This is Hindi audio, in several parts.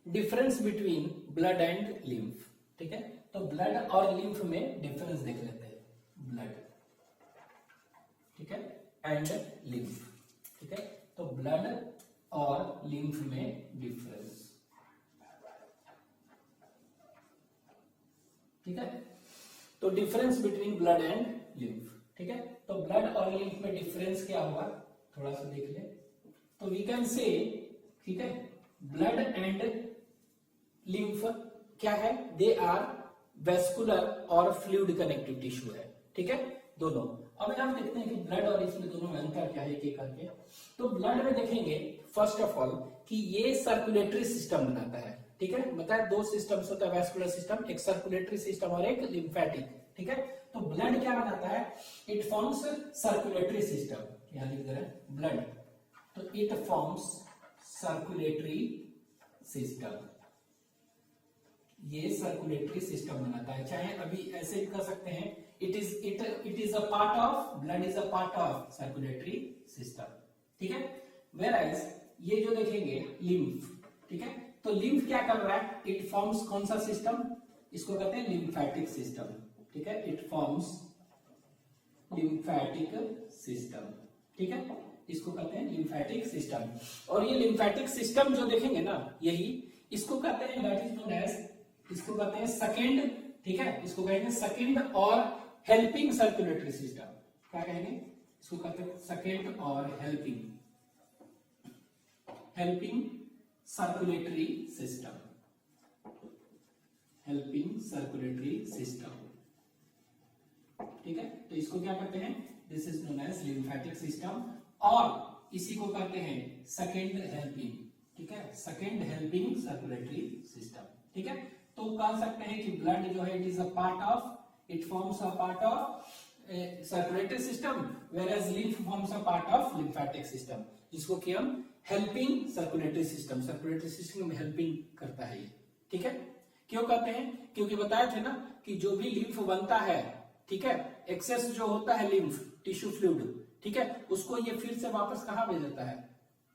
Difference between blood and lymph. ठीक है, तो ब्लड और लिम्फ में डिफरेंस देख लेते हैं। ब्लड, ठीक है, एंड लिम्फ। ठीक है, तो ब्लड और लिम्फ में डिफरेंस। ठीक है, तो difference between blood and lymph. ठीक है, तो ब्लड और लिम्फ में डिफरेंस क्या हुआ, थोड़ा सा देख ले। तो वी कैन से, ठीक है, ब्लड एंड लिम्फ क्या है, दे आर वेस्कुलर और फ्लूइड कनेक्टिव टिश्यू है। ठीक है, दोनों। अब हम देखते हैं कि ब्लड और इसमें दोनों में अंतर क्या है एक करके। तो ब्लड में देखेंगे फर्स्ट ऑफ ऑल कि ये सर्कुलेटरी सिस्टम बनाता है। ठीक है, बताया दो सिस्टम्स होता है वेस्कुलर सिस्टम, एक सर्कुलेटरी सिस्टम और एक लिम्फेटिक। ठीक है, तो ब्लड क्या बनाता है, इट फॉर्म्स सर्कुलेटरी सिस्टम। यहां लिख दे रहे हैं ब्लड, तो इट फॉर्म्स सर्कुलेटरी सिस्टम, ये सर्कुलेटरी सिस्टम बनाता है। चाहे अभी ऐसे भी कर सकते हैं, it is a part of, blood is a part of circulatory system. ठीक है, वेयर एज ये जो देखेंगे लिम्फ, ठीक है, तो लिम्फ क्या कर रहा है, इट फॉर्म्स कौन सा सिस्टम, इसको कहते हैं लिम्फेटिक सिस्टम। ठीक है, इट फॉर्म्स लिम्फेटिक सिस्टम। ठीक है, इसको कहते हैं लिम्फेटिक सिस्टम। और ये लिम्फेटिक सिस्टम जो देखेंगे ना, यही इसको कहते हैं, दैट इज नोन एज, इसको कहते हैं सेकेंड। ठीक है, इसको कहेंगे सेकेंड और हेल्पिंग सर्कुलेटरी सिस्टम। क्या कहेंगे, इसको कहते हैं सेकेंड और helping circulatory system, helping circulatory system. ठीक है, तो इसको क्या कहते हैं, this is known as lymphatic system, और इसी को कहते हैं सेकेंड हेल्पिंग। ठीक है, सेकेंड हेल्पिंग सर्कुलेटरी सिस्टम। ठीक है, तो कह सकते हैं कि ब्लड जो है it is a part of, it forms a part of circulatory system, whereas lymph forms a part of lymphatic system, जिसको कि हम helping circulatory system, circulatory system में हेल्पिंग करता है ये। ठीक है, क्यों कहते हैं, क्योंकि बताया थे ना कि जो भी लिम्फ बनता है, ठीक है, एक्सेस जो होता है लिम्फ टिश्यू फ्लूइड, ठीक है, उसको ये फिर से वापस कहां भेज देता है,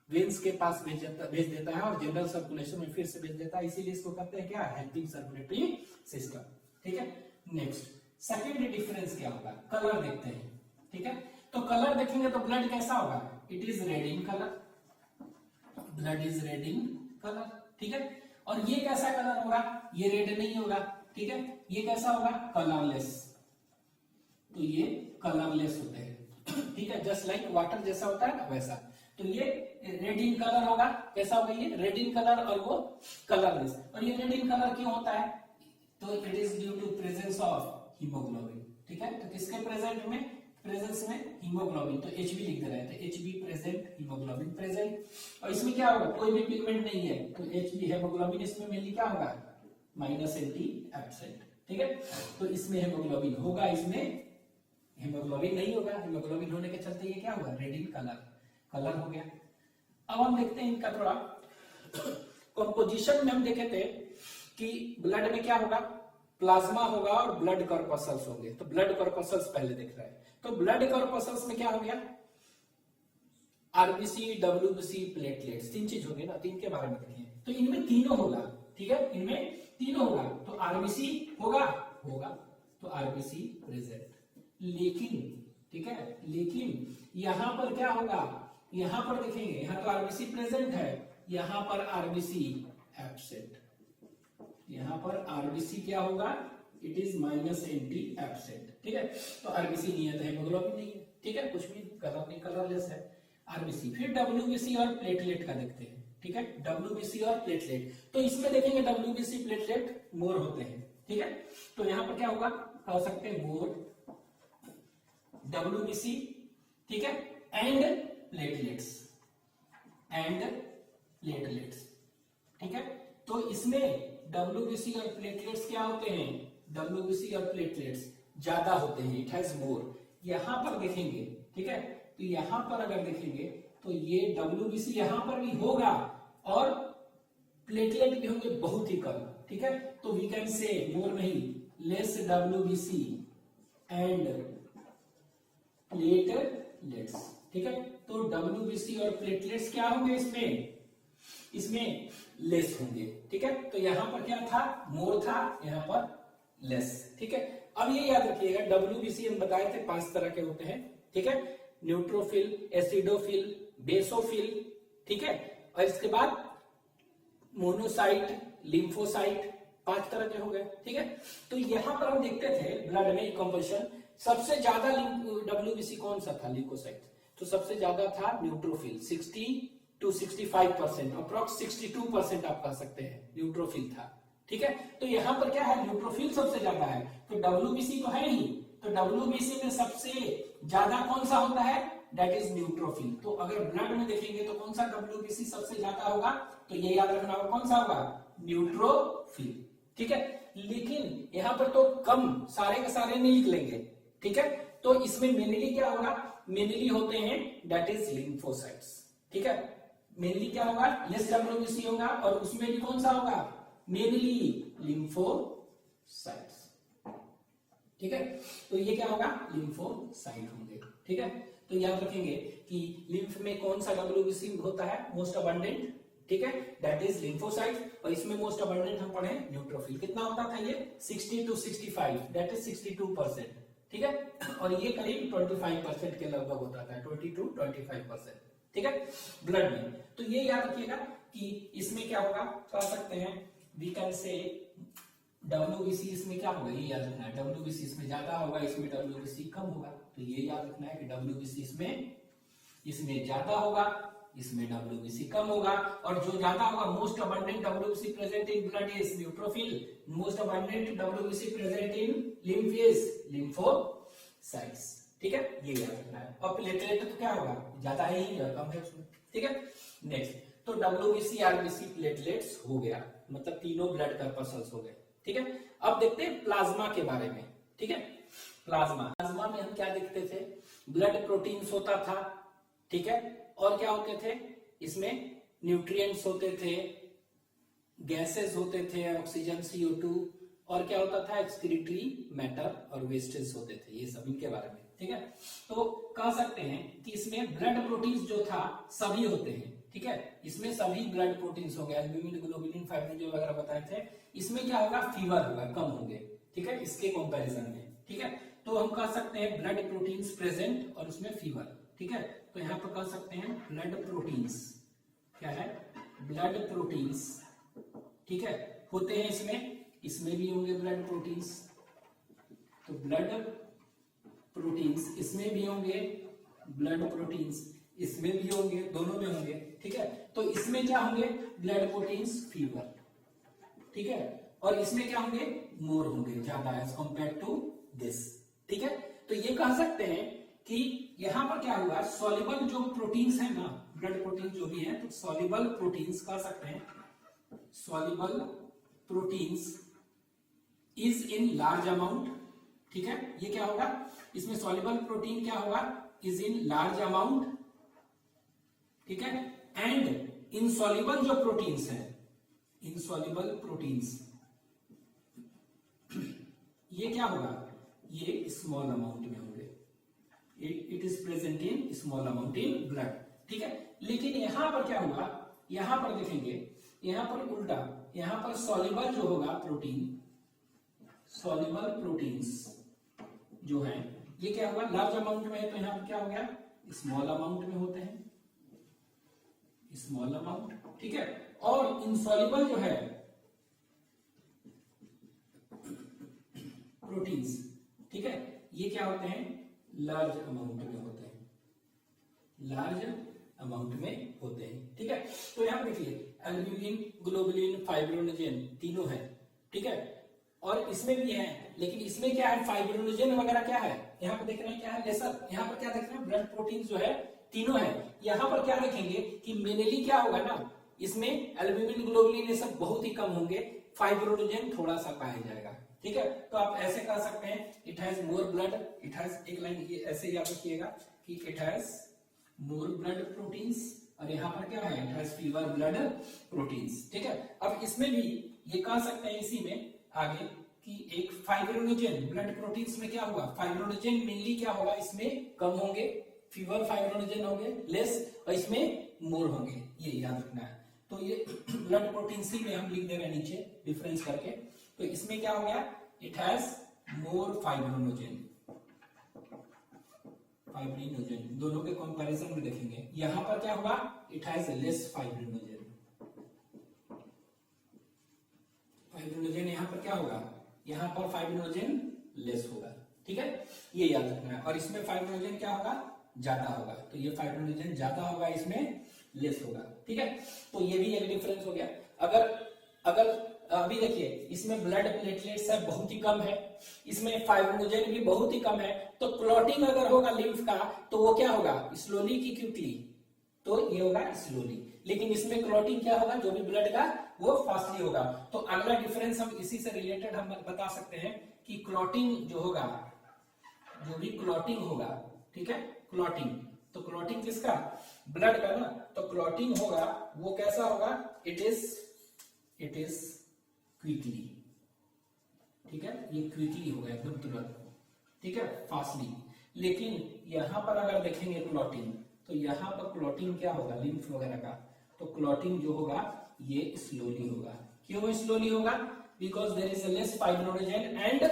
वेन्स के पास भेज देता है और जनरल सर्कुलेशन में फिर से भेज देता है, इसीलिए इसको कहते हैं क्या, हेल्पिंग सर्कुलेटरी सिस्टम। ठीक है, नेक्स्ट सेकेंड डिफरेंस क्या होगा, कलर देखते हैं। ठीक है, तो कलर देखेंगे तो ब्लड कैसा होगा, it is red in colour, blood is red in colour. ठीक है, और ये कैसा कलर होगा, ये रेड नहीं होगा। ठीक है, ये कैसा होगा, कलरलेस, तो ये कलरलेस होते हैं। ठीक है, जस्ट लाइक वाटर जैसा होता है ना वैसा, तो ये रेड इन कलर होगा। कैसा होगा, ये रेड इन कलर और वो कलरलेस। और ये रेड इन कलर क्यों होता है, तो it is due to presence of haemoglobin. ठीक है, तो किसके प्रेजेंस में हीमोग्लोबिन, तो Hb लिख दे रहे हैं, तो Hb प्रेजेंट, हीमोग्लोबिन प्रेजेंट। और इसमें क्या होगा, कोई भी पिगमेंट नहीं है, तो Hb हेमोग्लोबिन इसमें मेनली क्या होगा, -Nt एब्सेंट। ठीक है, तो इसमें हेमोग्लोबिन होगा, इसमें हेमोग्लोबिन नहीं होगा। हेमोग्लोबिन होने के चलते ये क्या होगा, रेड इन कलर हो गया। अब हम देखते हैं इनका थोड़ा कंपोजिशन में, हम देखे थे कि ब्लड में क्या होगा, प्लाज्मा होगा और ब्लड कॉर्पसल्स होंगे। तो ब्लड कॉर्पसल्स पहले देख रहा है, तो ब्लड कॉर्पसल्स में क्या हो गया, आरबीसी, डब्ल्यूबीसी, प्लेटलेट्स, तीन चीज होंगे ना, तीन के बारे में देखें, तो इनमें तीनों होगा। ठीक है, इनमें तीनों होगा, तो आरबीसी होगा, तो आरबीसी प्रेजेंट। लेकिन, ठीक है, लेकिन यहां पर क्या होगा, यहां पर देखेंगे, यहां तो आरबीसी प्रेजेंट है, यहां पर आरबीसी एब्सेंट, यहां पर आरबीसी क्या होगा, इट इज -Nt एब्सेंट। ठीक है, तो आरबीसी नहीं है तो हेमोग्लोबिन नहीं है। ठीक है, कुछ भी कलर नहीं, कलरलेस है आरबीसी। फिर डब्ल्यूबीसी और प्लेटलेट का देखते हैं। ठीक है, डब्ल्यूबीसी और प्लेटलेट, तो इसमें देखेंगे डब्ल्यूबीसी प्लेटलेट मोर होते हैं। ठीक है, तो यहां पर क्या होगा, कह सकते हैं मोर डब्ल्यूबीसी, ठीक है, एंड प्लेटलेट्स, ठीक है, तो इसमें डब्ल्यूबीसी और प्लेटलेट्स क्या होते हैं, डब्ल्यूबीसी और प्लेटलेट्स ज्यादा होते हैं, इट हैज मोर। यहां पर देखेंगे, ठीक है, तो यहां पर अगर देखेंगे तो ये डब्ल्यूबीसी यहां पर भी होगा और प्लेटलेट भी होंगे बहुत ही कम। ठीक है, तो वी कैन से मोर नहीं, लेस डब्ल्यूबीसी एंड प्लेटलेट्स। ठीक है, तो डब्ल्यूबीसी और प्लेटलेट्स क्या होंगे इसमें लेस होंगे। ठीक है, तो यहां पर क्या था, मोर था, यहां पर लेस। ठीक है, अब ये याद रखिएगा डब्ल्यूबीसी हम बताए थे 5 तरह के होते हैं। ठीक है, न्यूट्रोफिल, एसिडोफिल, बेसोफिल, ठीक है, और इसके बाद मोनोसाइट, लिम्फोसाइट, 5 तरह के हो गए। ठीक है, तो यहां पर हम देखते थे ब्लड में कंपल्शन सबसे ज्यादा डब्ल्यूबीसी कौन सा था, ल्यूकोसाइट, तो सबसे ज्यादा था न्यूट्रोफिल 60 to 65%, अप्रॉक्स 62% आप कह सकते हैं न्यूट्रोफिल था। ठीक है, तो यहां पर क्या है, न्यूट्रोफिल सबसे ज्यादा है, तो डब्ल्यूबीसी तो है ही, तो डब्ल्यूबीसी में सबसे ज्यादा कौन सा होता है, दैट इज न्यूट्रोफिल। तो अगर ब्लड में देखेंगे तो कौन सा डब्ल्यूबीसी सबसे ज्यादा होगा, तो ये याद रखना होगा कौन सा होगा, न्यूट्रोफिल। ठीक है, लेकिन यहां पर तो कम, सारे के सारे नहीं लिख लेंगे। ठीक है, तो इसमें मेनली क्या होगा, मेनली होते हैं दैट इज लिम्फोसाइट्स। ठीक है, मेनली क्या होगा, लेस डब्ल्यूबीसी होगा, और उसमें भी कौन सा होगा, मेनली लिम्फोसाइट्स। ठीक है, तो ये क्या होगा, लिम्फोसाइट होंगे। ठीक है, तो याद रखेंगे कि लिम्फ में कौन सा डब्ल्यूबीसी होता है मोस्ट अबंडेंट, ठीक है, दैट इज लिम्फोसाइट, और इसमें मोस्ट अबंडेंट हम पढ़े न्यूट्रोफिल। कितना होता था ये, 60 to 65, दैट इज 62%। ठीक है, और ये करीब 25% के लगभग होता था, 20 to 25%। ठीक है, ब्लड में। तो ये याद रखिएगा कि इसमें क्या होगा, कह सकते हैं वी कैन से डब्ल्यूबीसी इसमें क्या होगा, ये याद रखना है, डब्ल्यूबीसी इसमें ज्यादा होगा, इसमें डब्ल्यूबीसी कम होगा। तो ये याद रखना है कि डब्ल्यूबीसी इसमें ज्यादा होगा, इसमें डब्ल्यूबीसी कम होगा, और जो ज्यादा होगा, most abundant WBC present in blood is neutrophil, most abundant WBC present in lymph is lymphocytes. ठीक है, ये याद रखना है। और प्लेटलेट तो क्या होगा, ज्यादा है ही या कम है उसमें। ठीक है, नेक्स्ट, तो डब्ल्यूबीसी, आरबीसी, प्लेटलेट्स हो गया, मतलब तीनों ब्लड कर्पसल्स हो गए। ठीक है, अब देखते हैं प्लाज्मा के बारे में। ठीक है, प्लाज्मा में हम क्या देखते थे, ब्लड प्रोटीन्स होता था। ठीक है, और क्या होते थे, इसमें न्यूट्रिएंट्स होते थे, गैसेस होते थे, ऑक्सीजन, CO2, और क्या होता था, एक्सक्रीटरी मैटर और वेस्टेज होते थे, ये सब इनके बारे में। ठीक है, तो कह सकते हैं कि इसमें ब्लड प्रोटीन्स जो था सभी होते हैं। ठीक है, इसमें सभी ब्लड प्रोटीन्स हो गए, एल्ब्यूमिन, ग्लोबुलिन, फाइब्रिनोजन वगैरह बताए थे। इसमें क्या होगा, फीवर होगा, कम होंगे। ठीक है, इसके कंपैरिजन में। ठीक है, तो हम कह सकते हैं ब्लड प्रोटीन्स प्रेजेंट और उसमें फीवर। ठीक है, तो यहां पर कह सकते हैं ब्लड प्रोटीन्स क्या है, ब्लड प्रोटीन्स। ठीक है, होते हैं इसमें भी होंगे ब्लड प्रोटीन्स, तो ब्लड प्रोटीन्स इसमें भी होंगे, ब्लड प्रोटीन्स इसमें भी होंगे, दोनों में होंगे। ठीक है, तो इसमें क्या होंगे, ब्लड प्रोटीन्स फीवर। ठीक है, और इसमें क्या होंगे, मोर होंगे, ज्यादा एज कंपेयर टू दिस। ठीक है, तो ये कह सकते हैं कि यहां पर क्या हुआ, सॉल्युबल जो प्रोटीन्स है ना, ब्लड प्रोटीन जो भी है, तो सॉल्युबल प्रोटीन्स कह सकते हैं, soluble proteins is in large amount. ठीक है, ये क्या होगा, इसमें सॉल्युबल प्रोटीन क्या होगा, इज इन लार्ज अमाउंट। ठीक है, एंड इनसॉल्युबल जो प्रोटीन्स है, इनसॉल्युबल प्रोटीन्स, ये क्या होगा, ये स्मॉल अमाउंट में होंगे, it is present in small amount in blood. ठीक है, लेकिन यहां पर क्या होगा, यहां पर देखेंगे, यहां पर उल्टा, यहां पर सॉल्युबल जो होगा प्रोटीन, सॉल्युबल प्रोटीन्स जो है, ये क्या होगा, लार्ज अमाउंट में है, तो यहां पर क्या हो गया, स्मॉल अमाउंट में होते हैं, स्मॉल अमाउंट। ठीक है, और इनसॉल्युबल जो है प्रोटीन्स, ठीक है, ये क्या होते हैं, लार्ज अमाउंट में होते हैं, लार्ज अमाउंट में होते हैं। ठीक है, तो यहां देखिए एल्ब्यूमिन, ग्लोबुलिन, फाइब्रिनोजन तीनों है। ठीक है, और इसमें भी है, लेकिन इसमें क्या है, फाइब्रिनोजन वगैरह क्या है, यहाँ पर देख रहे हैं क्या है, लेसर। यहाँ पर क्या देख रहे हैं, ब्लड प्रोटीन जो है तीनों है। यहाँ पर क्या देखेंगे कि मेनली क्या होगा ना, इसमें एल्ब्यूमिन, ग्लोबुलिन ये सब बहुत ही कम होंगे, फाइब्रिनोजन थोड़ा सा पाया जाएगा। ठीक है, तो आप ऐसे कह सकते हैं, it has more blood, it has, एक लाइन ये ऐसे याद रखिएगा कि it has more blood proteins, और यहाँ पर क्या है, it has fever blood proteins. ठीक है, अब इसमें भी ये कह सकते हैं इसी में आगे कि एक फाइब्रिनोजन, ब्लड प्रोटीन्स में क्या होगा, फाइब्रिनोजन मेनली क्या होगा, इसमें कम होंगे, फीवर फाइब्रिनोजन होंगे लेस, और इसमें मोर होंगे, ये याद रखना है। तो ये ब्लड प्रोटीन सी में हम लिख दे रहे हैं नीचे डिफरेंस करके। तो इसमें क्या हो गया, it has more fibrinogen, fibrinogen दोनों के कंपैरिजन में देखेंगे। यहां पर क्या होगा, it has less fibrinogen, fibrinogen यहां पर क्या होगा, यहां पर फाइब्रिनोजेन लेस होगा, ठीक है, ये याद रखना है। और इसमें फाइब्रिनोजेन क्या होगा, ज्यादा होगा, तो ये फाइब्रिनोजेन ज्यादा होगा, इसमें लेस होगा, ठीक है। तो ये भी एक डिफरेंस हो गया। अगर अगर अभी देखिए इसमें ब्लड प्लेटलेट्स है बहुत ही कम है, इसमें फाइब्रिनोजेन भी बहुत ही कम है, तो क्लॉटिंग अगर होगा लिम्फ का तो वो क्या होगा, स्लोली की क्विकली, तो ये होगा स्लोली। लेकिन इसमें क्लॉटिंग क्या होगा, जो भी ब्लड का वो फास्टली होगा। तो अगला डिफरेंस हम इसी से रिलेटेड हम बता सकते हैं कि क्लॉटिंग जो होगा, जो भी क्लॉटिंग होगा, ठीक है, क्लॉटिंग, तो क्लॉटिंग किसका, ब्लड का ना, तो क्लॉटिंग होगा वो कैसा होगा, इट इज क्विकली, ठीक है, ये क्विकली होगा एकदम तुरंत, ठीक है, फास्टली। लेकिन यहां पर अगर देखेंगे क्लॉटिंग, तो यहां पर क्लॉटिंग क्या होगा लिम्फ वगैरह का, तो क्लॉटिंग जो होगा ये स्लोली होगा। क्यों स्लोली होगा, because there is a less fibrinogen and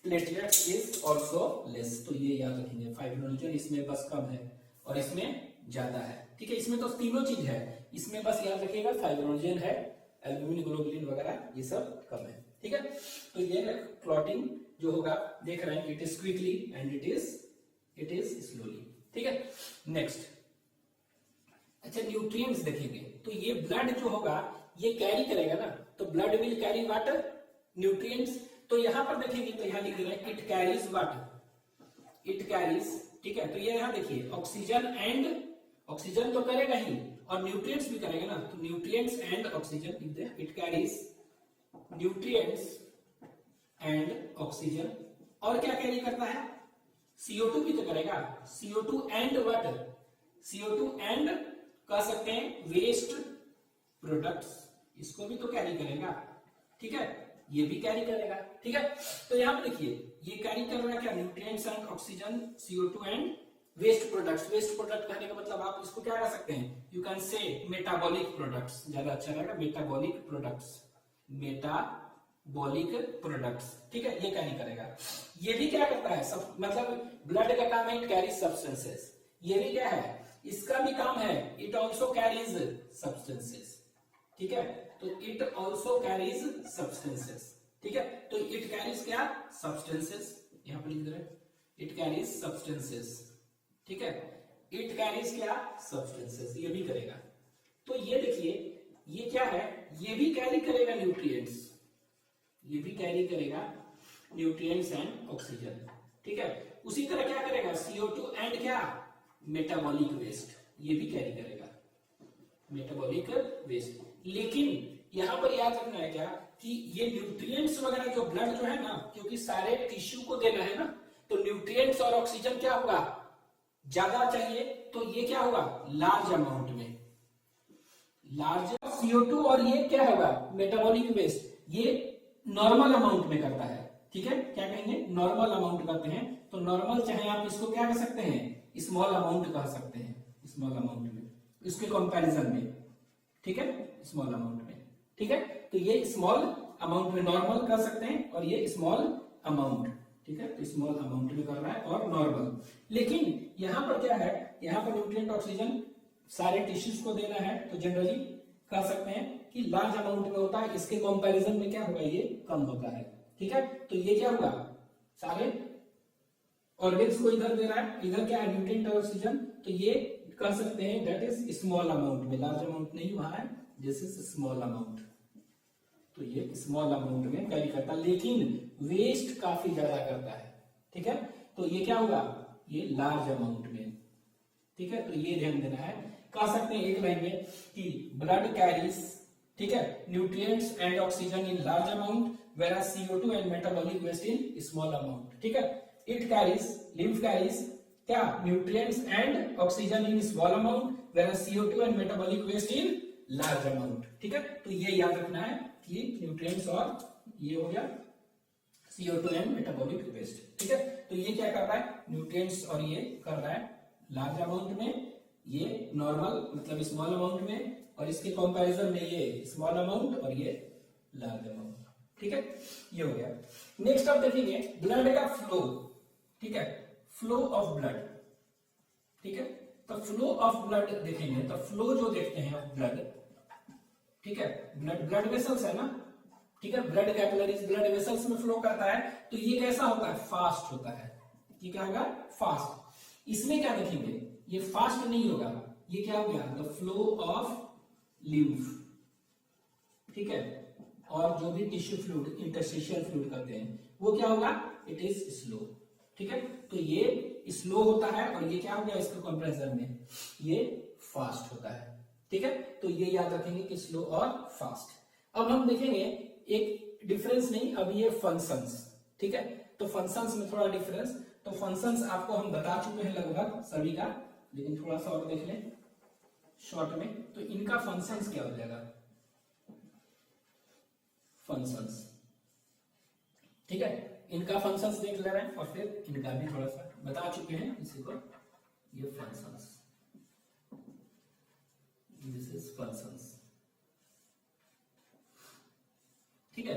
platelets is also less. तो ये याद रखेंगे, फाइब्रिनोजेन इसमें बस कम है और इसमें ज्यादा है, ठीक है। इसमें तो तीनों चीज है, इसमें बस याद रखिएगा फाइब्रिनोजेन है, एल्ब्यूमिन ग्लोबुलिन वगैरह ये सब कम है, ठीक है। तो ये क्लॉटिंग जो होगा देख रहे हैं, it is quickly and it is slowly, ठीक है। नेक्स्ट, अच्छा न्यूट्रिएंट्स देखेंगे, तो ये ब्लड जो होगा ये कैरी करेगा ना, तो blood will carry what, nutrients. तो यहां पर देखेंगे तो यहां लिख दे रहे हैं it carries what, it carries, ठीक है। तो ये यहां देखिए ऑक्सीजन एंड, ऑक्सीजन तो करेगा ही और न्यूट्रिएंट्स भी करेगा ना, तो nutrients and oxygen, it carries nutrients and oxygen. और क्या कैरी करता है, CO2 भी तो करेगा, CO2 and what, CO2 and कह सकते हैं वेस्ट प्रोडक्ट्स, इसको भी तो कैरी करेगा, ठीक है, ये भी कैरी करेगा, ठीक है। तो यहां पर देखिए ये कैरी कर रहा है क्या, nutrients and oxygen, CO2 and waste products. Waste product कहने का मतलब आप इसको क्या कह सकते हैं, you can say metabolic products, ज्यादा अच्छा रहेगा, मेटाबॉलिक प्रोडक्ट्स, मेटाबॉलिक प्रोडक्ट्स, ठीक है, ये कैरी करेगा। ये भी क्या करता है, सब मतलब ब्लड का काम है इट कैरी सब्सटेंसेस, ये भी क्या है, इसका भी काम है, इट ऑल्सो कैरीज सब्सटेंसेस, ठीक है। तो इट ऑल्सो कैरीज सब्सटेंसेस, ठीक है। तो इट कैरीज क्या, सब्सटेंसेस, यहां पर लिख दे रहे हैं इट कैरीज सब्सटेंसेस, ठीक है, इट कैरीज क्या, सब्सटेंसेस, ये भी करेगा। तो ये देखिए ये क्या है, ये भी कैरी करेगा न्यूट्रिएंट्स, ये भी कैरी करेगा न्यूट्रिएंट्स एंड ऑक्सीजन, ठीक है। उसी तरह क्या करेगा, CO2 एंड क्या, मेटाबॉलिक वेस्ट, ये भी कैरी करेगा मेटाबॉलिक वेस्ट। लेकिन यहां पर याद रखना है क्या, कि ये न्यूट्रिएंट्स वगैरह जो ब्लड जो है ना, क्योंकि सारे टिश्यू को देना है ना, तो न्यूट्रिएंट्स और ऑक्सीजन क्या होगा, ज्यादा चाहिए, तो ये क्या होगा, लार्ज अमाउंट में, लार्ज। CO2 और ये क्या होगा, मेटाबॉलिक वेस्ट, ये नॉर्मल अमाउंट में करता है, ठीक है, क्या कहेंगे, नॉर्मल अमाउंट करते हैं। तो नॉर्मल चाहे आप इसको क्या कह सकते हैं, स्मॉल अमाउंट कह सकते हैं, स्मॉल अमाउंट में, इसके कंपैरिजन में, ठीक है, स्मॉल अमाउंट में, ठीक है। तो ये स्मॉल अमाउंट में नॉर्मल कर सकते हैं और ये स्मॉल अमाउंट, ठीक है, तो स्मॉल अमाउंट में कर रहा है और नॉर्मल। लेकिन यहां पर क्या है, यहां पर न्यूट्रिएंट ऑक्सीजन सारे टिश्यूज को देना है, तो जनरली कह सकते हैं कि लार्ज अमाउंट में होता है, इसके कंपैरिजन में क्या होगा, ये कम होता है, ठीक है। तो ये क्या होगा, सारे ऑर्गेन्स को इधर दे रहा है, इधर क्या है, न्यूट्रिएंट और ऑक्सीजन, तो ये कह सकते हैं दैट इज स्मॉल अमाउंट में, लार्ज अमाउंट नहीं वहां है, दिस इज स्मॉल अमाउंट, तो ये स्मॉल अमाउंट में कैरी करता है, लेकिन वेस्ट काफी ज्यादा करता है, ठीक है। तो ये क्या होगा, ये लार्ज अमाउंट में, ठीक है। तो ये ध्यान देना है, कह सकते हैं एक लाइन में कि ब्लड कैरीज, ठीक है, nutrients and oxygen in large amount, whereas CO2 and metabolic waste in small amount, ठीक है। इट कैरीज, लिम्फ कैरीज क्या, nutrients and oxygen in small amount, whereas CO2 and metabolic waste in large amount, ठीक है। तो ये याद रखना है कि न्यूट्रिएंट्स और ये हो गया CO2 एंड मेटाबॉलिक वेस्ट, ठीक है। तो ये क्या कर रहा है, न्यूट्रिएंट्स और ये कर रहा है लार्ज अमाउंट में, ये नॉर्मल मतलब स्मॉल अमाउंट में, और इसके कंपैरिजन में ये स्मॉल अमाउंट और ये लार्ज अमाउंट। ठीक है, ये हो गया। नेक्स्ट आप देखेंगे ब्लड का फ्लो। ठीक है, फ्लो ऑफ ब्लड। ठीक है, तो फ्लो ऑफ ब्लड देखेंगे तो फ्लो जो देखते हैं ब्लड, ठीक है, ब्लड वेसल्स है ना, ठीक है, ब्लड कैपिलरीज ब्लड वेसल्स में फ्लो करता है, तो ये कैसा होता है, फास्ट होता है। ये क्या होगा, फास्ट। इसमें क्या देखेंगे, ये फास्ट नहीं होगा, ये क्या हो गया, द फ्लो ऑफ लिम्फ। ठीक है, और जो भी टिश्यू फ्लूइड इंटरस्टिशियल फ्लूइड कहते हैं वो क्या होगा, इट इज स्लो। ठीक है, तो ये स्लो होता है और ये क्या हो गया इसके कंपैरिजन में, ये फास्ट होता है। ठीक है, तो ये याद रखेंगे कि स्लो और फास्ट। अब हम देखेंगे एक डिफरेंस नहीं, अब ये फंक्शंस। ठीक है, तो फंक्शंस में थोड़ा डिफरेंस, तो फंक्शंस आपको हम बता चुके हैं लगभग सभी का, लेकिन थोड़ा सा और देख लें शॉर्ट में। तो इनका फंक्शंस क्या हो जाएगा, फंक्शंस। ठीक है, इनका फंक्शंस देख ले रहे हैं और फिर इनका भी थोड़ा सा बता चुके हैं इसी को, ये फंक्शंस, दिस इज फंक्शंस। ठीक है,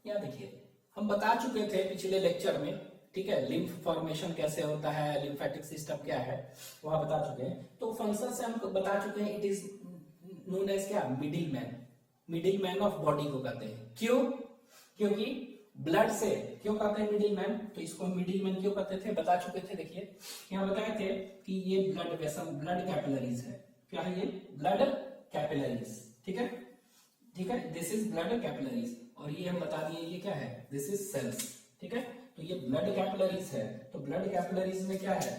यहां देखिए हम बता चुके थे पिछले लेक्चर में, ठीक है, लिम्फ फॉर्मेशन कैसे होता है, लिम्फेटिक सिस्टम क्या है, वहां बता चुके हैं। तो फंक्शन से हम बता चुके हैं, इट इज नोन एज क्या, middle man. Middle man of body को कहते हैं। क्यों, क्योंकि ब्लड से, क्यों कहते हैं मिडिल मैन, तो इसको मिडिल मैन क्यों कहते थे बता चुके थे। देखिए यहाँ बताए थे कि ये ब्लड वेसल, ब्लड कैपिलरीज है। क्या है ये, ब्लड कैपिलरीज। ठीक है, ठीक है, दिस इज ब्लड कैपिलरीज, और ये हम बता दिए ये क्या है, दिस इज सेल्स। ठीक है, तो ये ब्लड कैपिलरीज है, तो ब्लड कैपिलरीज में क्या है,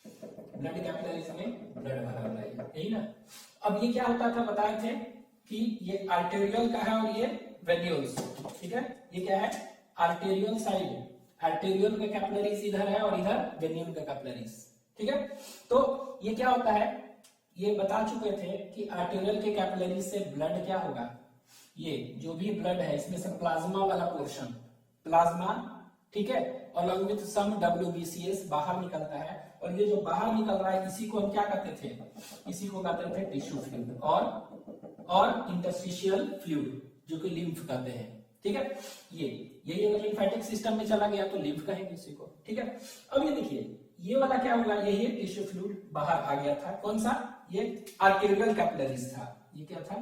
ब्लड कैपिलरीज में ब्लड भरा हुआ है, यही ना। अब ये क्या होता था बताए थे कि ये आर्टेरियल का है और ये वेन्यूल्स। ठीक है, ये क्या है, आर्टेरियल साइड, आर्टेरियल का कैपिलरीज इधर है और इधर वेन्यूल का कैपिलरीज। ठीक है, तो ये क्या होता है, ये बता चुके थे कि आर्टेरियल के कैपिलरीज से ब्लड क्या होगा, ये जो भी ब्लड है इसमें से प्लाज्मा वाला पोर्शन, प्लाज्मा, ठीक है, अलॉन्ग विद सम WBCS बाहर निकलता है, और ये जो बाहर निकल रहा है इसी को हम क्या कहते थे, इसी को कहते थे टिश्यू फ्लूइड और इंटरस्टिशियल फ्लूइड जो कि लिम्फ कहते हैं। ठीक है, यही अगर लिम्फेटिक सिस्टम में चला गया तो लिम्फ कहेंगे इसी को। ठीक है, अब ये देखिए ये वाला क्या होगा, यही टिश्यू फ्लूइड बाहर आ गया था, कौन सा, ये आर्टेरियल कैपिलरीज था। ये क्या था,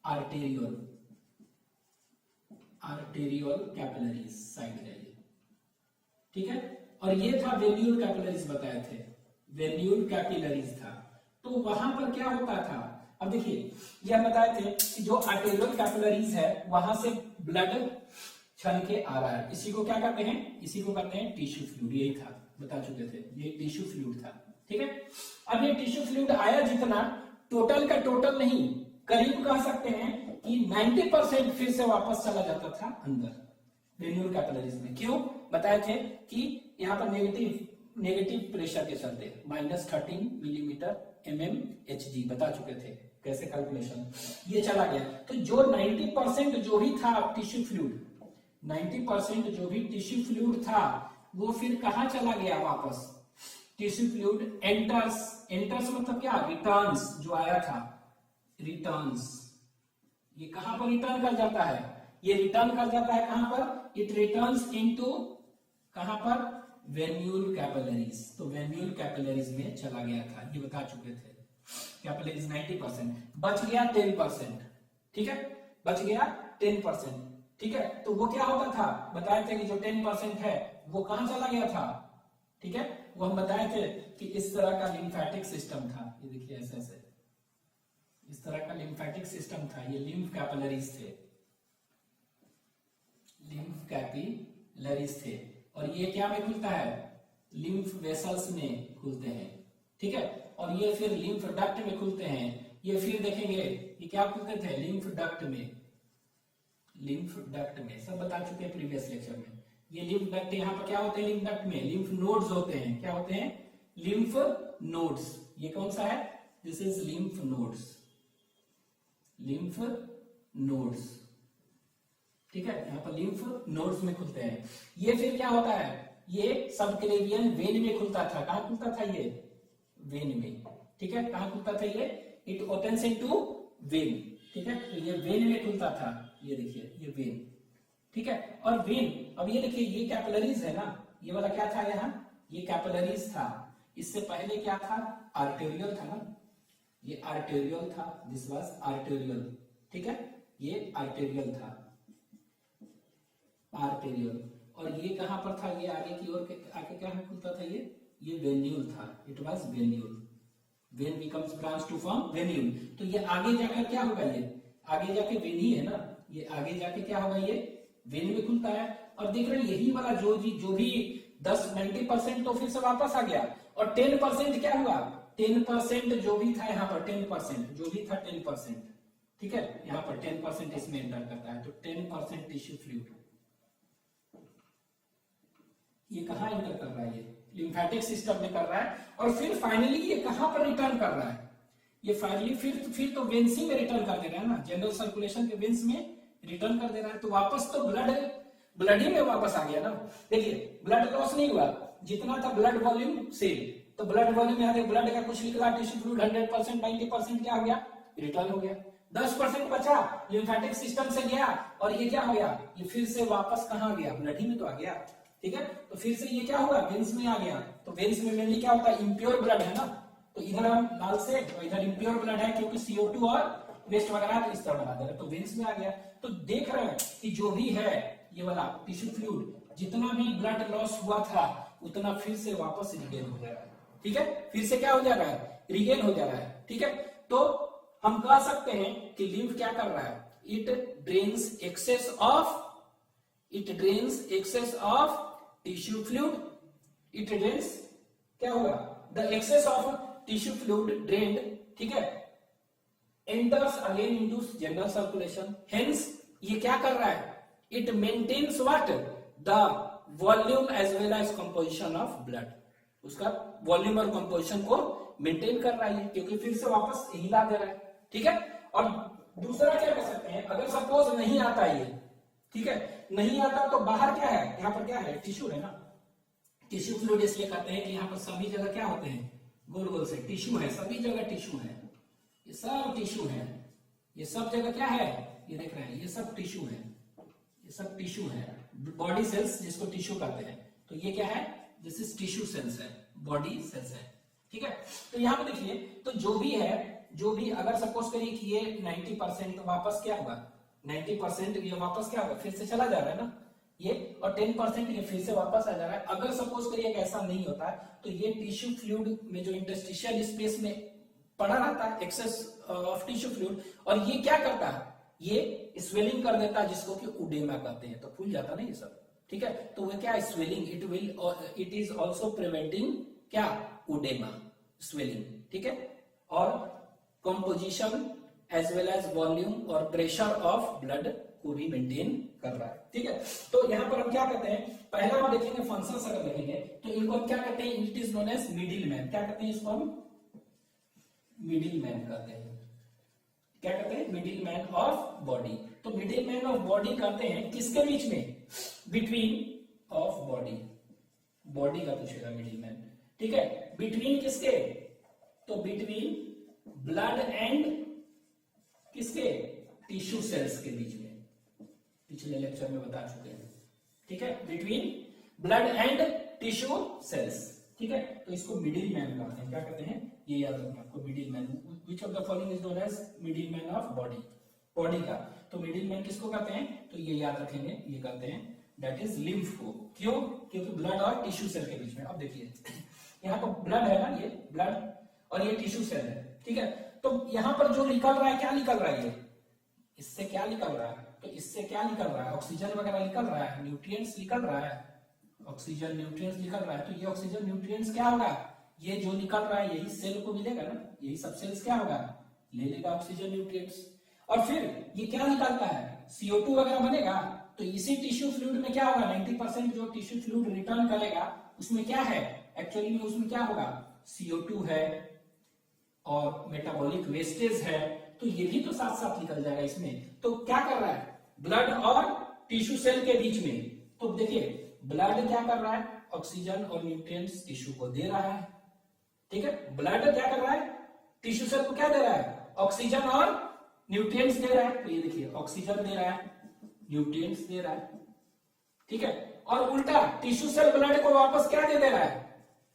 आर्टेरियल, आर्टेरियल कैपिलरीज साइड है ये। ठीक है, और ये था वेन्यूल कैपिलरीज बताए थे, वेन्यूल कैपिलरीज था। तो वहां पर क्या होता था, अब देखिए यह बताए थे कि जो आर्टेरियल कैपिलरीज है वहां से ब्लड छन के आ रहा है, इसी को क्या कहते हैं, इसी को कहते हैं टिश्यू फ्लूइड। यही था, बता चुके थे, ये टिश्यू फ्लूइड था। ठीक है, अब ये टिश्यू फ्लूइड आया जितना, टोटल का टोटल नहीं, करीब कह सकते हैं कि 90% फिर से वापस चला जाता था अंदर वेन्यूल कैपिलरीज में। क्यों, बताए थे कि यहाँ पर नेगेटिव प्रेशर के चलते -13 मिलीमीटर mmHg बता चुके थे कैसे कैलकुलेशन, ये चला गया। तो जो 90% जो भी था टिश्यू फ्लूइड, 90% जो भी टिश्यू फ्लूइड था वो फिर कहां चला गया वापस, टिश्यू फ्लूइड एंटर्स मतलब क्या, रिटर्न्स, जो आया था रिटर्न्स, ये कहां पर रिटर्न कर जाता है, ये रिटर्न कर जाता है कहां पर, इट रिटर्न्स इनटू कहां पर, वेन्यूल कैपिलरीज। तो वेन्यूल कैपिलरीज में चला गया था, ये बता चुके थे। कैपिलरीज 90%, बच गया 10%। ठीक है, बच गया 10%। ठीक है, तो वो क्या होता था, बताए थे कि जो 10% है वो कहां चला गया था। ठीक है, वो हम बताए थे कि इस तरह का लिम्फेटिक सिस्टम था, ये देखिए ऐसे ऐसे इस तरह का लिम्फेटिक सिस्टम था, ये लिम्फ कैपिलरीज थे, लिम्फ कैपिलरीज थे, और ये क्या में खुलता है, लिम्फ वेसल्स में खुलते हैं। ठीक है, और ये फिर लिम्फ डक्ट में खुलते हैं, ये फिर देखेंगे ये क्या खुलते थे, लिम्फ डक्ट में, लिम्फ डक्ट में, सब बता चुके हैं प्रीवियस लेक्चर में। ये लिम्फ डक्ट यहाँ पर क्या होते हैं, लिम्फ डक्ट में लिम्फ नोड्स होते हैं, क्या होते हैं, लिम्फ नोड्स। ये कौन सा है, this is lymph nodes, lymph nodes. ठीक है, यहाँ पर लिम्फ नोड्स में खुलते हैं। ये फिर क्या होता है, ये सबक्लेवियन वेन में खुलता था, कहां खुलता था ये, वेन में। ठीक है, कहां खुलता था ये, इट ओपन्स इनटू वेन, ठीक है। तो ये वेन में खुलता था, ये देखिए ये वेन, ठीक है। और वेन, अब ये देखिए ये कैपिलरीज है ना, ये वाला क्या था यहाँ, ये कैपिलरीज था। इससे पहले क्या था, आर्टेरियल था ना, ये आर्टेरियल था, दिस वाज आर्टेरियल, ठीक है, ये आर्टेरियल था, आर्टेरियल। और ये कहां पर था, ये आगे की ओर आगे क्या खुलता था, ये वेन्यूल था, it was venule, vein becomes branch to form venule. तो ये आगे जाकर क्या होगा, ये आगे जाके वेन ही है ना, ये आगे जाके क्या होगा, ये वेन में खुलता है। और देख रहे हैं यही वाला जो भी 90% तो फिर से वापस आ गया, और 10% क्या हुआ, 10% जो भी था यहाँ पर 10% जो भी था 10%, ठीक है, यहाँ पर 10% इसमें एंटर करता है। तो 10% टिश्यू फ्लूइड ये कहां एंटर कर रहा है, ये लिम्फेटिक सिस्टम में कर रहा है। और फिर फाइनली ये कहां पर रिटर्न कर रहा है, ये फाइनली फिर तो वेन्स में रिटर्न कर दे रहा है ना, जनरल सर्कुलेशन के वेन्स में रिटर्न कर दे रहा है। तो वापस तो ब्लड ही में वापस आ गया ना। देखिए ब्लड लॉस नहीं हुआ, जितना था ब्लड वॉल्यूम सेम, तो ब्लड वॉल्यूम यहाँ ब्लड का कुछ निकला, टिश्यू फ्लूइड 100%, 90% क्या हो गया, रिटर्न हो गया। 10% बचा, लिम्फेटिक सिस्टम से गया, और ये क्या हो गया, ये फिर से वापस कहां गया, ब्लड ही में तो आ गया, ठीक है। तो फिर से ये क्या हुआ, वेन्स में आ गया। तो वेन्स में मेनली क्या होता है, इम्प्योर ब्लड है ना, तो इधर हम लाल से, तो इधर इम्प्योर ब्लड है क्योंकि CO2 और वेस्ट वगैरह तो इस तरह बना दे रहा है, तो वेन्स में आ गया। तो देख रहे हैं कि जो भी है ये वाला टिश्यू फ्लूइड, जितना भी ब्लड लॉस हुआ था उतना फिर से वापस रिगेन हो जा रहा है, ठीक है, फिर से क्या हो जा रहा है, रिगेन हो जा रहा है, ठीक है। तो हम कह सकते हैं कि लिम्फ क्या कर रहा है, it drains excess of tissue fluid, it drains, क्या होगा, the excess of tissue fluid drained, ठीक है, enters again into general circulation. Hence ये क्या कर रहा है, it maintains what, the volume as well as composition of blood, उसका वॉल्यूम और कंपोजिशन को मेंटेन कर रहा है क्योंकि फिर से वापस हिला दे रहा है, ठीक है। और दूसरा क्या कर सकते हैं, अगर सपोज नहीं आता ये, ठीक है, नहीं आता तो बाहर क्या है, यहाँ पर क्या है, टिश्यू है ना, टिश्यू फ्लूइड इसलिए कहते हैं कि यहाँ पर सभी जगह क्या होते हैं, गोल गोल से टिश्यू है, सभी जगह टिश्यू है, ये सब टिश्यू है, ये सब जगह क्या है, ये देख रहे हैं, ये सब टिश्यू है, ये सब टिश्यू है, बॉडी सेल्स जिसको टिश्यू कहते हैं। तो ये क्या है, दिस इज टिश्यू सेल्स है, बॉडी सेल्स है, ठीक है। तो यहाँ पे देखिए, तो जो भी है, जो भी अगर सपोज करिए कि ये 90% वापस क्या होगा, 90% ये वापस क्या होगा, फिर से चला जा रहा है ना ये, और 10% ये फिर से वापस आ जा रहा है। अगर सपोज करिए कि ऐसा नहीं होता है तो ये टिश्यू फ्लूइड में जो इंटरस्टिशियल स्पेस में पड़ा रहता है, एक्सेस ऑफ टिश्यू फ्लूइड, और ये क्या करता है, ये स्वेलिंग कर देता है जिसको कि उडेमा कहते हैं, तो फूल जाता ना ये सब, ठीक है। तो वो क्या है, swelling, it is also preventing क्या, उडेमा, स्वेलिंग, ठीक है। और composition as well as volume और प्रेशर ऑफ ब्लड को भी मेंटेन कर रहा है, ठीक है। तो यहाँ पर हम क्या कहते हैं, पहला हम देखेंगे फंक्शंस, अगर देखेंगे तो इनको हम क्या कहते हैं, it is known as middle man, क्या कहते हैं इसको हम, मिडिल मैन कहते हैं, क्या कहते हैं, मिडिल मैन ऑफ बॉडी। तो मिडिल मैन ऑफ बॉडी कहते हैं किसके बीच में, बिटवीन ऑफ बॉडी, बॉडी का पूछेगा मिडिल मैन, ठीक है, बिटवीन किसके, तो बिटवीन ब्लड एंड किसके, टिश्यू सेल्स के बीच में, पिछले लेक्चर में बता चुके हैं, ठीक है, between blood and tissue cells, ठीक है। तो इसको मिडिल मैन कहते हैं, क्या कहते हैं, ये याद रखना आपको, middle man, which of the following is known as middle man of body, body का। तो मिडिल मैन किसको कहते हैं, तो ये याद रखेंगे, ये कहते हैं दैट इज लिम्फ को, क्यों, क्योंकि ब्लड और टिश्यू सेल के बीच में, अब देखिए यहाँ पर ब्लड है ना, ये ब्लड और ये टिश्यू सेल है, ठीक है। तो यहाँ पर जो निकल रहा है, क्या निकल रहा है, ये इससे क्या निकल रहा है, तो इससे क्या निकल रहा है, ऑक्सीजन वगैरह निकल रहा है, न्यूट्रिएंट्स निकल रहा है, ऑक्सीजन न्यूट्रिएंट्स निकल रहा है। तो ये ऑक्सीजन न्यूट्रिएंट्स क्या होगा, ये जो निकल रहा है यही सेल को मिलेगा ना, यही सब सेल्स क्या होगा, ले लेगा ऑक्सीजन न्यूट्रिएंट्स, और फिर ये क्या निकलता है, CO2 वगैरह बनेगा। तो इसी टिश्यू फ्लूइड में क्या होगा, 90% जो टिश्यू फ्लूइड रिटर्न करेगा उसमें क्या है, एक्चुअली में उसमें क्या होगा, CO2 है और मेटाबॉलिक वेस्टेज है, तो ये भी तो साथ साथ निकल जाएगा इसमें। तो क्या कर रहा है, ब्लड और टिश्यू सेल के बीच में, तो देखिए ब्लड क्या कर रहा है, ऑक्सीजन और न्यूट्रिएंट्स टिश्यू को दे रहा है, ठीक है। ब्लड क्या कर रहा है, टिश्यू सेल को क्या दे रहा है, ऑक्सीजन और न्यूट्रिएंट्स दे रहा है, तो ये देखिए ऑक्सीजन दे रहा है, न्यूट्रिएंट्स दे रहा है, ठीक है। और उल्टा टिश्यू सेल ब्लड को वापस क्या दे रहा है,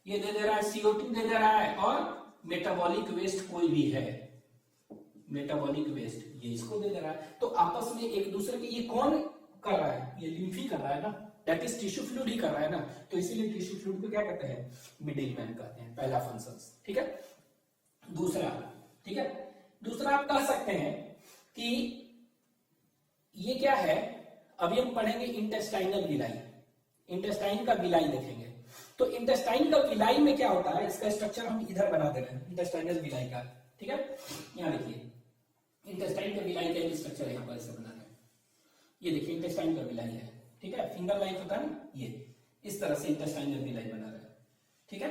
ये दे रहा है CO2 दे दे रहा है, और मेटाबॉलिक वेस्ट कोई भी है, मेटाबॉलिक वेस्ट ये इसको दे दे रहा है। तो आपस में एक दूसरे के, ये कौन कर रहा है, ये लिम्फ ही कर रहा है ना, दैट इज टिश्यू फ्लूइड ही कर रहा है ना, तो इसीलिए टिश्यू फ्लूइड को क्या कहते हैं, मिडिल मैन कहते हैं, पहला फंक्शन, ठीक है। दूसरा, ठीक है, दूसरा आप कह सकते हैं कि ये क्या है, अभी हम पढ़ेंगे इंटेस्टाइनल विलाई, इंटेस्टाइन का विलाई देखेंगे। तो इंटेस्टाइन का विलाई में क्या होता है, इसका स्ट्रक्चर हम इधर बना दे रहे हैं, इंटेस्टाइनल विलाई का, ठीक है। यहाँ देखिए इंटेस्टाइन का विलाई का स्ट्रक्चर यहाँ पर ऐसे बना रहे हैं, ये देखिए इंटेस्टाइन का विलाई है, ठीक है, फिंगर लाइक होता है ना, ये इस तरह से इंटेस्टाइनल विलाई बना रहे हैं, ठीक है।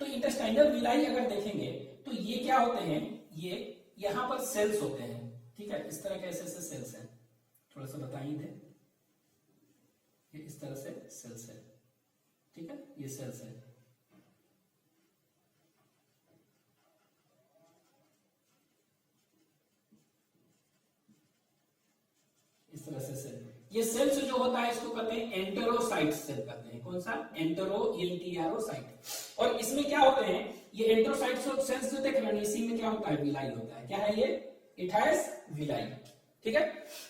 तो इंटेस्टाइनल विलाई अगर देखेंगे तो ये क्या होते हैं, ये यहाँ पर सेल्स होते हैं, ठीक है, इस तरह के ऐसे ऐसे सेल्स हैं, थोड़ा सा बताइए दे, ये इस तरह से सेल्स है, ठीक है, ये सेल्स है, इस तरह से सेल, ये सेल्स जो होता है इसको कहते हैं एंटेरोसाइट सेल कहते हैं, कौन सा, एंटेरोसाइट। और इसमें क्या होते हैं, ये एंटेरोसाइट सेल्स जो देख रहे हैं, इसी में क्या होता है, विलाई होता है, क्या है ये, इट हैज विलाई, ठीक है,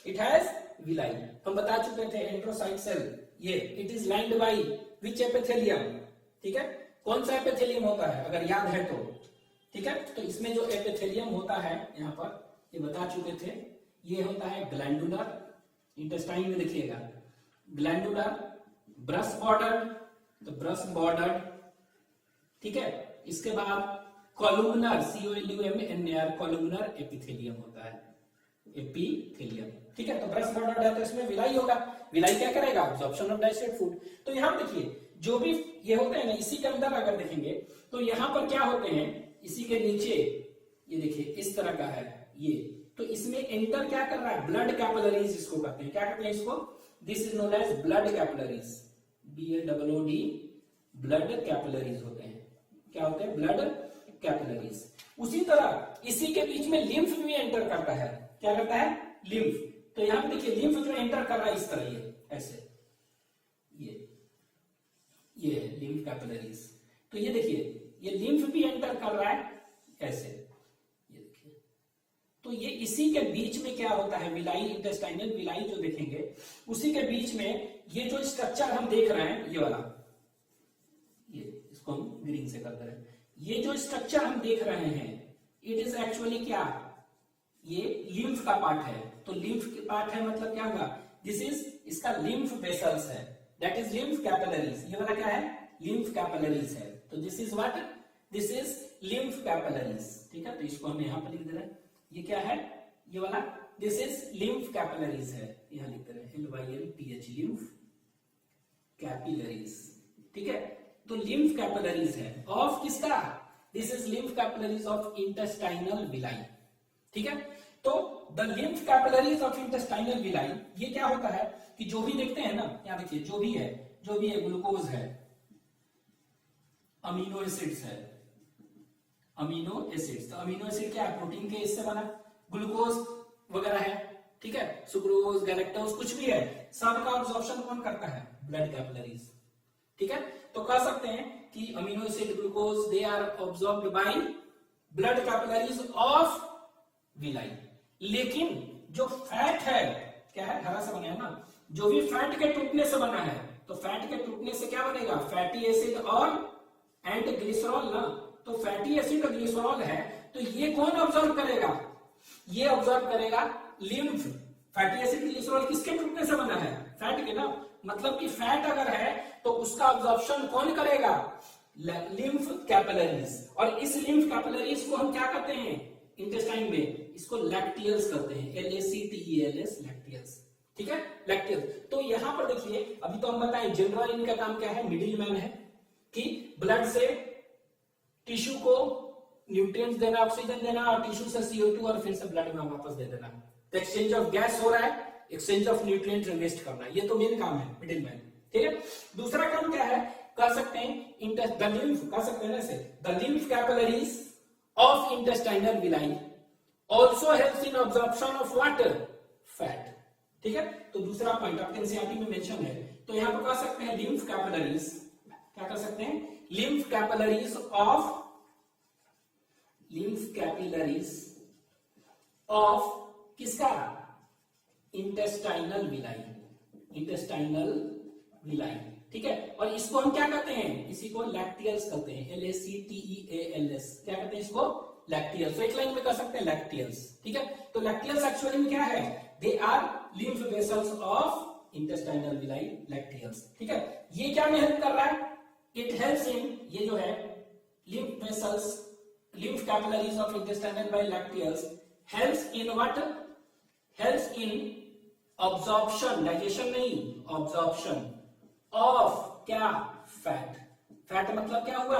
इट हैज विलाई। हम बता चुके थे एंटेरोसाइट सेल, ये it is lined by which epithelium, ठीक है, कौन सा एपिथेलियम होता है अगर याद है तो, ठीक है। तो इसमें जो एपिथेलियम होता है यहाँ पर ये बता चुके थे, ये होता है ग्लैंडुलर, इंटेस्टाइन में देखिएगा ग्लैंडुलर, ब्रश बॉर्डर, तो ब्रश बॉर्डर, ठीक है। इसके बाद कॉलुमनर, COLUMNAR, कॉलुमनर एपिथेलियम होता है, एपिथेलियम, ठीक है। तो ब्रश बॉर्डर है तो इसमें विलाई होगा, विलाई क्या करेगा, अब्जॉर्प्शन ऑफ डाइजेस्टेड फूड। तो यहाँ देखिए जो भी ये होते हैं ना, इसी के अंदर अगर देखेंगे तो यहाँ पर क्या होते हैं, इसी के नीचे ये देखिए इस तरह का है ये, तो इसमें एंटर क्या कर रहा है, ब्लड कैपिलरीज इसको कहते हैं, क्या कहते हैं इसको, this is known as blood capillaries, BLOOD, blood capillaries होते हैं, क्या होते हैं, ब्लड कैपिलरीज। उसी तरह इसी के बीच में लिम्फ भी एंटर करता है, क्या करता है, लिम्फ। तो यहां पे देखिए लिम्फ जो एंटर कर रहा है इस तरह, ये ऐसे, ये लिम्फ कैपिलरीज, तो ये देखिए ये लिम्फ भी एंटर कर रहा है ऐसे, ये देखिए। तो ये इसी के बीच में क्या होता है, विलाई, इंटेस्टाइनल विलाई जो देखेंगे उसी के बीच में ये जो स्ट्रक्चर हम देख रहे हैं, ये वाला, ये इसको हम ग्रीन से कर दे रहे हैं, ये जो स्ट्रक्चर हम देख रहे हैं इट इज एक्चुअली क्या, ये लिम्फ का पार्ट है। तो लिम्फ का पार्ट है मतलब क्या होगा, दिस इज इसका लिम्फ वेसल्स है, दैट इज लिम्फ कैपिलरीज, ये वाला क्या है, लिम्फ कैपिलरीज है। तो this is what, this is lymph capillaries, ठीक है। तो इसको हम यहां पर लिख दे रहे हैं, ये क्या है, ये वाला, दिस इज लिम्फ कैपिलरीज है, यहां लिख दे रहे हैं LYMPH, लिम्फ कैपिलरीज, ठीक है। तो लिम्फ कैपिलरीज है ऑफ किसका, this is lymph capillaries of intestinal villi, ठीक है। तो the lymph capillaries of intestinal villi, ये क्या होता है कि जो भी देखते हैं ना, यहाँ देखिए जो भी है ग्लूकोज है, अमीनो एसिड्स है, अमीनो एसिड्स, तो अमीनो एसिड क्या है, प्रोटीन के इससे बना, ग्लूकोज वगैरह है, ठीक है, सुक्रोज, गैलेक्टोज कुछ भी है, सबका अब्जॉर्प्शन कौन करता है, ब्लड कैपिलरीज, ठीक है। तो कह सकते हैं कि amino acid, glucose, they are absorbed by blood capillaries of villi. लेकिन जो फैट है, क्या है, हरा सा बना है ना, जो भी फैट के टूटने से बना है, तो फैट के टूटने से क्या बनेगा, फैटी एसिड और एंड ग्लिसरॉल ना, तो फैटी एसिड और ग्लिसरॉल है, तो ये कौन ऑब्जर्व करेगा, ये ऑब्जर्व करेगा लिम्फ। फैटी एसिड ग्लिसरॉल किसके टूटने से बना है, फैट के ना, मतलब कि फैट अगर है तो उसका ऑब्जॉर्प्शन कौन करेगा, लिम्फ कैपिलरीज। और इस लिम्फ कैपिलरीज को हम क्या कहते हैं इंटेस्टाइन में, इसको लैक्टियल्स कहते हैं, LACTELS, लैक्टियल्स, ठीक है, लैक्टियल्स। तो यहां पर देखिए अभी तो हम बताएं जनरल इनका काम क्या है, मिडिल मैन है, कि ब्लड से टिश्यू को न्यूट्रिएंट्स देना, ऑक्सीजन देना, और टिश्यू से CO2 और फिर से ब्लड में वापस दे देना। तो एक्सचेंज ऑफ गैस हो रहा है, एक्सचेंज ऑफ न्यूट्रिएंट्स इन्वेस्ट करना, ये तो मेन काम है मिडिल मैन, ठीक है। दूसरा काम क्या है, कह सकते हैं द लिम्फ, कह सकते हैं ना इसे, the lymph capillaries of intestinal villi also helps in absorption of water fat. ठीक है, तो दूसरा पॉइंट आपके एनसीईआरटी में मेंशन है, तो यहां पर कह सकते हैं लिम्फ कैपिलरीज, क्या कर सकते हैं, लिम्फ कैपिलरीज ऑफ किसका, इंटेस्टाइनल विलाई, इंटेस्टाइनल विलाई। ठीक है, और इसको हम क्या कहते हैं, इसी को लैक्टियल्स कहते हैं, LACTEALS, क्या कहते हैं इसको, लैक्टियल्स। तो एक लाइन में कह सकते हैं लैक्टियल्स। ठीक है, तो लैक्टियल्स एक्चुअली में क्या है, they are lymph vessels of intestinal villi, lacteals. ठीक है, ये क्या में हेल्प कर रहा है, इट हेल्प्स इन, ये जो है lymph vessels, lymph capillaries of intestinal villi lacteals helps in what, helps in absorption, digestion नहीं, ऑब्जॉर्प्शन ऑफ क्या, फैट। फैट मतलब क्या हुआ,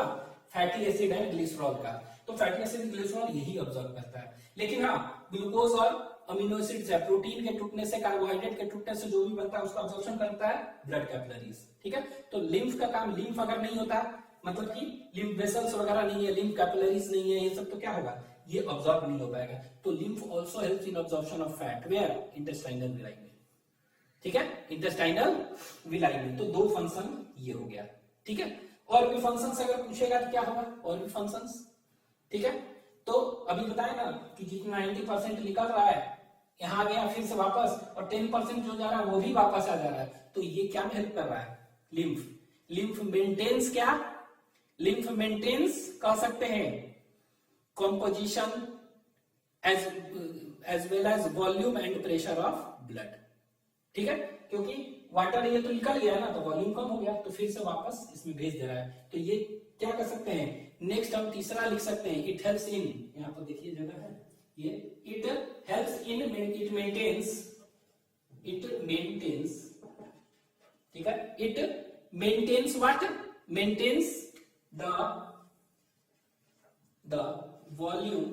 फैटी एसिड है ग्लिसरॉल का, तो फैटी एसिड ग्लिसरॉल यही ऑब्जॉर्व करता है। लेकिन हाँ, ग्लूकोज और अमीनो एसिड्स है, प्रोटीन के टूटने से, कार्बोहाइड्रेट के टूटने से जो भी बनता है उसका ऑब्जॉर्प्शन करता है ब्लड कैपिलरीज। ठीक है, तो लिम्फ का काम, लिम्फ अगर नहीं होता, मतलब कि लिम्फ वेसल्स वगैरह नहीं है, लिम्फ कैपिलरीज नहीं है, ये सब, तो क्या होगा, ये ऑब्जॉर्व नहीं हो पाएगा। तो lymph also helps in absorption of fat, where, intestinal villi में। ठीक है, इंटेस्टाइनल विलाई में। तो दो फंक्शन ये हो गया। ठीक है, और भी फंक्शंस अगर पूछेगा तो क्या होगा, और भी फंक्शंस। ठीक है, तो अभी बताया ना कि जितना 90% निकल रहा है यहां गया फिर से वापस, और 10% जो जा रहा है वो भी वापस आ जा रहा है, तो ये क्या में हेल्प कर रहा है, लिम्फ। लिम्फ मेंटेन्स क्या, लिम्फ मेंटेन्स कह सकते हैं composition as well as volume and pressure of blood. ठीक है, क्योंकि वाटर ये तो निकल गया ना, तो वॉल्यूम कम हो गया, तो फिर से वापस इसमें भेज दे रहा है, तो ये क्या कर सकते हैं। नेक्स्ट हम तीसरा लिख सकते हैं, इट हेल्प्स इन, यहां पर देखिए जगह है ये, it helps in, it maintains, ठीक है, it maintains what, maintains the volume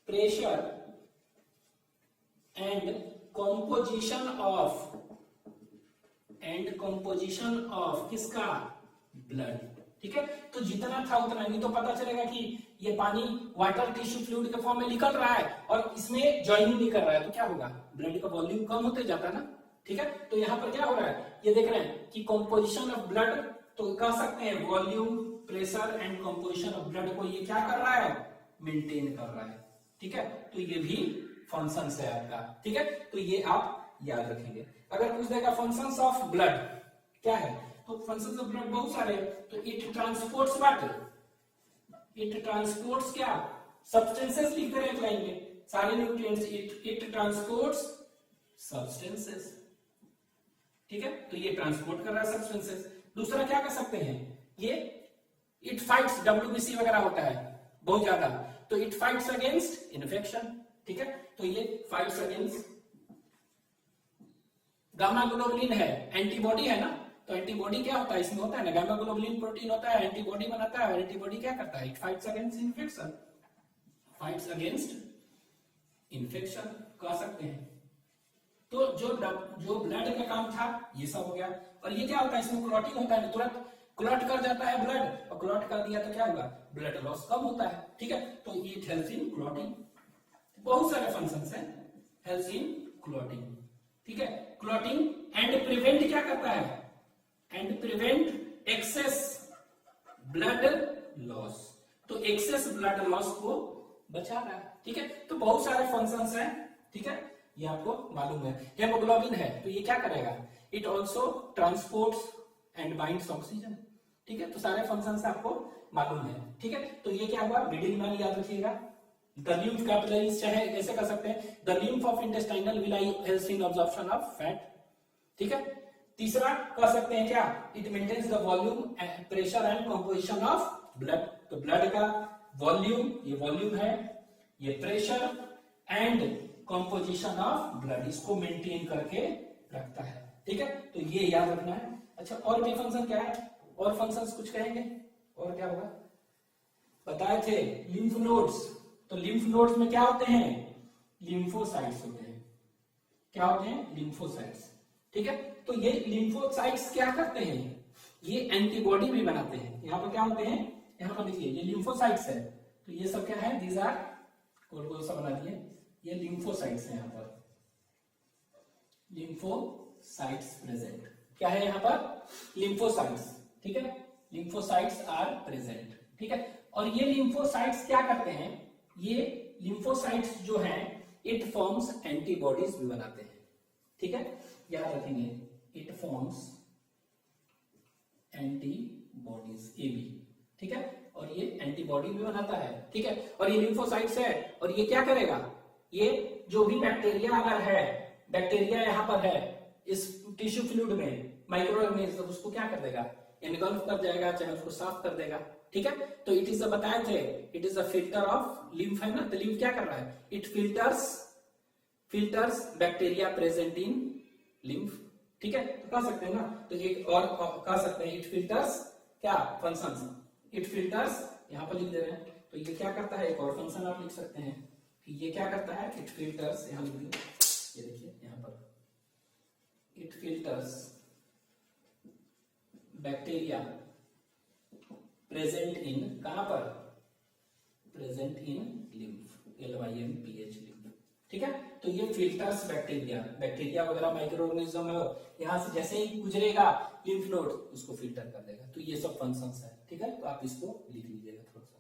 pressure and composition of किसका, ब्लड। ठीक है, तो जितना था उतना, नहीं तो पता चलेगा कि ये पानी वाटर टिश्यू फ्लूइड के फॉर्म में निकल रहा है और इसमें ज्वाइनिंग नहीं कर रहा है, तो क्या होगा, ब्लड का वॉल्यूम कम होते जाता ना। ठीक है, तो यहाँ पर क्या हो रहा है, ये देख रहे हैं कि कॉम्पोजिशन ऑफ ब्लड, तो कह सकते हैं volume pressure and composition of blood को ये क्या कर रहा है, मेंटेन कर रहा है। ठीक है, तो ये भी फंक्शंस है आपका। ठीक है, तो ये आप याद रखेंगे। अगर पूछ देगा फंक्शंस ऑफ ब्लड क्या है, तो फंक्शंस ऑफ ब्लड बहुत सारे, तो it transports what, it transports क्या, सब्सटेंसेस लिख दे रहे हैं लाइन में, सारे न्यूट्रिएंट्स, इट ट्रांसपोर्ट्स सब्सटेंसेस। ठीक है, तो ये ट्रांसपोर्ट कर रहा है सब्सटेंसेस। दूसरा क्या कर सकते हैं, ये इट फाइट्स, WBC वगैरह होता है बहुत ज्यादा, तो इट फाइट्स अगेंस्ट इन्फेक्शन। ठीक है, तो ये फाइट्स अगेंस्ट, गामा ग्लोबुलिन है, एंटीबॉडी है ना, तो एंटीबॉडी क्या होता है, इसमें होता है ना, गामा ग्लोबुलिन प्रोटीन होता है, एंटीबॉडी बनाता है, और एंटीबॉडी क्या करता है, it fights against infection, fights against infection कह सकते हैं। तो जो ब्लड का काम था ये सब हो गया। और ये क्या होता है, इसमें क्लॉटिंग होता है, तुरंत क्लॉट कर जाता है ब्लड, और क्लॉट कर दिया तो क्या होगा, ब्लड लॉस कम होता है। ठीक है, तो इट हेल्प्स इन क्लॉटिंग, बहुत सारे फंक्शंस हैं, हेल्प्स इन क्लॉटिंग। ठीक है, क्लॉटिंग एंड प्रिवेंट क्या करता है, and prevent excess blood loss, तो एक्सेस ब्लड लॉस को बचा रहा है। ठीक है, तो बहुत सारे फंक्शंस हैं। ठीक है, ये आपको मालूम है। हेमोग्लोबिन है, तो ये क्या करेगा, it also transports and binds oxygen. ठीक है, तो सारे फंक्शंस आपको मालूम है। ठीक है, तो ये क्या हुआ, मिडिल मैन याद रखिएगा। द लिम्फ कैपिलरीज चाहे ऐसे कर सकते हैं, the lymph of intestinal villi helps in absorption of fat. ठीक है, तीसरा कह सकते हैं क्या, it maintains the volume pressure and composition of blood, तो ब्लड का वॉल्यूम, ये वॉल्यूम है, ये pressure and composition of blood, इसको मेंटेन करके रखता है। ठीक है, तो ये याद रखना है। अच्छा, और भी फंक्शन क्या है, और फंक्शंस कुछ कहेंगे, और क्या होगा, बताए थे लिम्फ नोड्स, तो लिम्फ नोड्स में क्या होते हैं, लिम्फोसाइट्स होते हैं। क्या होते हैं, लिम्फोसाइट्स। ठीक है, तो ये लिम्फोसाइट्स क्या करते हैं, ये एंटीबॉडी भी बनाते हैं। यहाँ पर क्या होते हैं, यहाँ पर देखिए ये लिम्फोसाइट्स है, तो ये सब क्या है, दीज आर गोल गोल सा बना दिए, ये लिम्फोसाइट्स है यहाँ पर, लिम्फोसाइट्स प्रेजेंट, क्या है यहाँ पर, लिम्फोसाइट्स, ठीक है, लिम्फोसाइट्स आर प्रेजेंट, ठीक है। और ये लिम्फोसाइट्स क्या करते हैं, ये लिम्फोसाइट्स जो हैं इट फॉर्म्स एंटीबॉडीज भी बनाते हैं, ठीक है, याद रखेंगे, it forms antibodies, A B, ठीक है, और ये एंटीबॉडी भी बनाता है, ठीक है। और ये लिम्फोसाइट्स है, और ये क्या करेगा, ये जो भी बैक्टीरिया अगर है, बैक्टीरिया यहाँ पर है इस टिश्यू फ्लूइड में, माइक्रो ऑर्गेनिज्म, उसको क्या कर देगा, इनगल्फ कर जाएगा, चाहे उसको साफ कर देगा, ठीक है। तो इट इज बताए थे, it is a filter of lymph, है ना, तो लिम्फ क्या कर रहा है, it filters bacteria present in lymph, ठीक है। तो कह सकते हैं ना, तो एक और कह सकते हैं, इट फिल्टर्स क्या फंक्शंस, इट फिल्टर्स, यहां पर लिख दे रहे हैं, तो ये क्या करता है, एक और फंक्शन आप लिख सकते हैं कि ये क्या करता है, इट फिल्टर्स, यहां लिख दिए, ये देखिए यहां पर, it filters bacteria present in, कहां पर, present in lymph, LYMPH lymph, ठीक है। तो ये फिल्टर्स बैक्टीरिया वगैरह माइक्रो ऑर्गेनिज्म है, यहां से जैसे ही गुजरेगा लिम्फ नोड उसको फिल्टर कर देगा, तो ये सब फंक्शंस है, ठीक है। तो आप इसको लिख लीजिएगा थोड़ा सा।